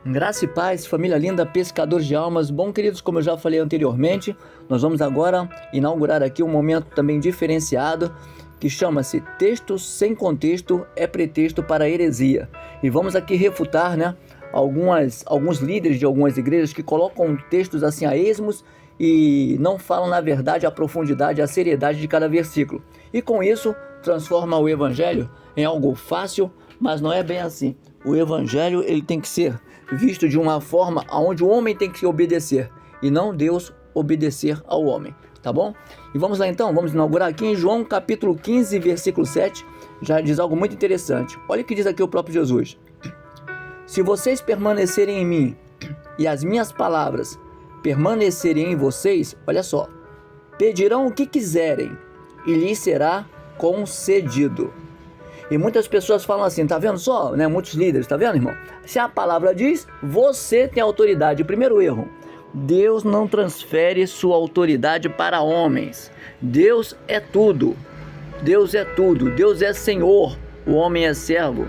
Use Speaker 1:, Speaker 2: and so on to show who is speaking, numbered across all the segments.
Speaker 1: Graça e paz, família linda, pescadores de almas. Bom, queridos, como eu já falei anteriormente, nós vamos agora inaugurar aqui um momento também diferenciado que chama-se Texto Sem Contexto é Pretexto para a Heresia. E vamos aqui refutar, alguns líderes de algumas igrejas que colocam textos assim a esmos e não falam na verdade a profundidade, a seriedade de cada versículo. E com isso transforma o evangelho em algo fácil, mas não é bem assim. O evangelho ele tem que ser visto de uma forma onde o homem tem que obedecer e não Deus obedecer ao homem, tá bom? E vamos lá então, vamos inaugurar aqui em João capítulo 15, versículo 7, já diz algo muito interessante. Olha o que diz aqui o próprio Jesus: se vocês permanecerem em mim e as minhas palavras permanecerem em vocês, olha só, pedirão o que quiserem e lhes será concedido. E muitas pessoas falam assim, tá vendo só, muitos líderes, tá vendo, irmão? Se a palavra diz, você tem autoridade. Primeiro erro, Deus não transfere sua autoridade para homens. Deus é tudo. Deus é tudo. Deus é Senhor, o homem é servo.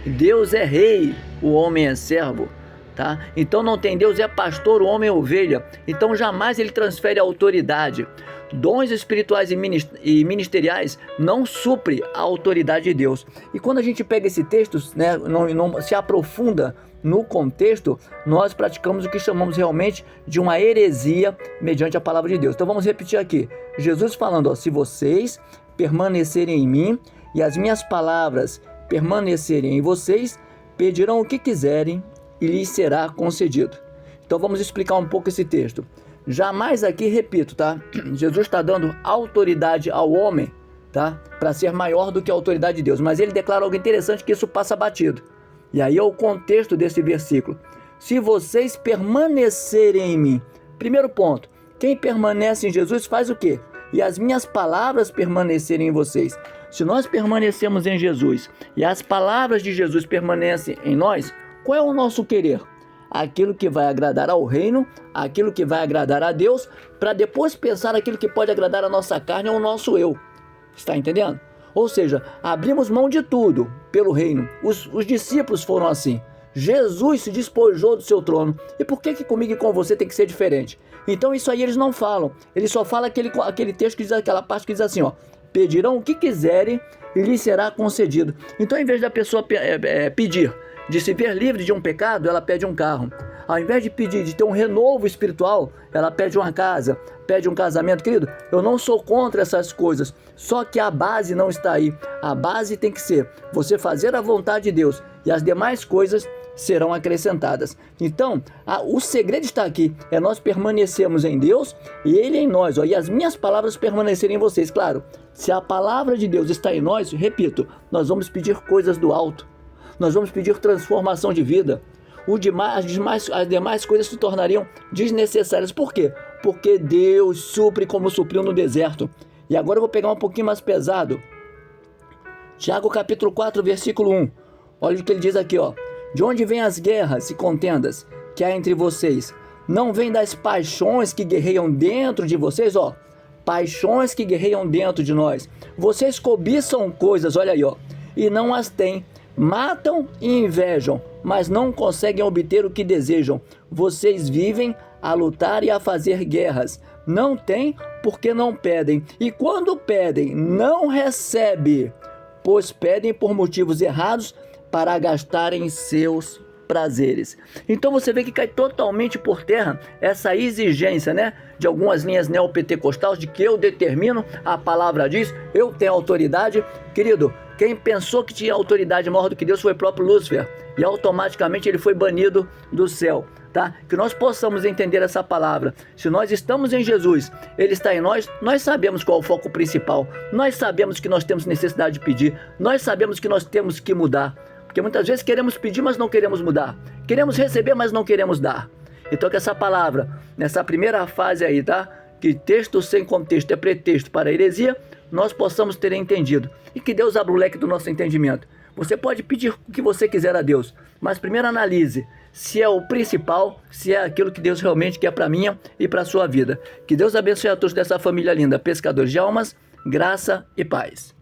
Speaker 1: Deus é rei, o homem é servo. Tá? Então não tem Deus, é pastor, o homem é ovelha. Então jamais ele transfere a autoridade. Dons espirituais e ministeriais não supre a autoridade de Deus. E quando a gente pega esse texto, não se aprofunda no contexto, nós praticamos o que chamamos realmente de uma heresia mediante a palavra de Deus. Então vamos repetir aqui. Jesus falando, se vocês permanecerem em mim e as minhas palavras permanecerem em vocês, pedirão o que quiserem e lhes será concedido. Então vamos explicar um pouco esse texto. Jamais aqui, repito, tá? Jesus está dando autoridade ao homem, tá? Para ser maior do que a autoridade de Deus. Mas ele declara algo interessante que isso passa batido. E aí é o contexto desse versículo. Se vocês permanecerem em mim. Primeiro ponto. Quem permanece em Jesus faz o quê? E as minhas palavras permanecerem em vocês. Se nós permanecemos em Jesus e as palavras de Jesus permanecem em nós, qual é o nosso querer? Aquilo que vai agradar ao reino, aquilo que vai agradar a Deus, para depois pensar aquilo que pode agradar a nossa carne ou o nosso eu. Está entendendo? Ou seja, abrimos mão de tudo pelo reino. Os discípulos foram assim. Jesus se despojou do seu trono. E por que comigo e com você tem que ser diferente? Então isso aí eles não falam. Eles só falam aquele texto que diz, aquela parte que diz assim, pedirão o que quiserem e lhes será concedido. Então em vez da pessoa pedir de se ver livre de um pecado, ela pede um carro. Ao invés de pedir de ter um renovo espiritual, ela pede uma casa, pede um casamento. Querido, eu não sou contra essas coisas, só que a base não está aí. A base tem que ser você fazer a vontade de Deus e as demais coisas serão acrescentadas. Então, o segredo está aqui, é nós permanecermos em Deus e Ele em nós, e as minhas palavras permanecerem em vocês. Claro, se a palavra de Deus está em nós, repito, nós vamos pedir coisas do alto. Nós vamos pedir transformação de vida. As demais coisas se tornariam desnecessárias. Por quê? Porque Deus supre como supriu no deserto. E agora eu vou pegar um pouquinho mais pesado. Tiago capítulo 4, versículo 1. Olha o que ele diz aqui, De onde vêm as guerras e contendas que há entre vocês? Não vem das paixões que guerreiam dentro de vocês, Paixões que guerreiam dentro de nós. Vocês cobiçam coisas, olha aí, e não as têm. Matam e invejam, mas não conseguem obter o que desejam. Vocês vivem a lutar e a fazer guerras. Não têm porque não pedem. E quando pedem, não recebem, pois pedem por motivos errados para gastarem seus prazeres. Então você vê que cai totalmente por terra essa exigência, de algumas linhas neopentecostais de que eu determino, a palavra diz, eu tenho autoridade. Querido, quem pensou que tinha autoridade maior do que Deus foi o próprio Lúcifer, e automaticamente ele foi banido do céu, tá? Que nós possamos entender essa palavra. Se nós estamos em Jesus, Ele está em nós, nós sabemos qual é o foco principal, nós sabemos que nós temos necessidade de pedir, nós sabemos que nós temos que mudar, porque muitas vezes queremos pedir, mas não queremos mudar, queremos receber, mas não queremos dar. Então que essa palavra, nessa primeira fase aí, tá? Que texto sem contexto é pretexto para a heresia, nós possamos ter entendido. E que Deus abra o leque do nosso entendimento. Você pode pedir o que você quiser a Deus, mas primeiro analise se é o principal, se é aquilo que Deus realmente quer para a minha e para a sua vida. Que Deus abençoe a todos dessa família linda, pescadores de almas, graça e paz.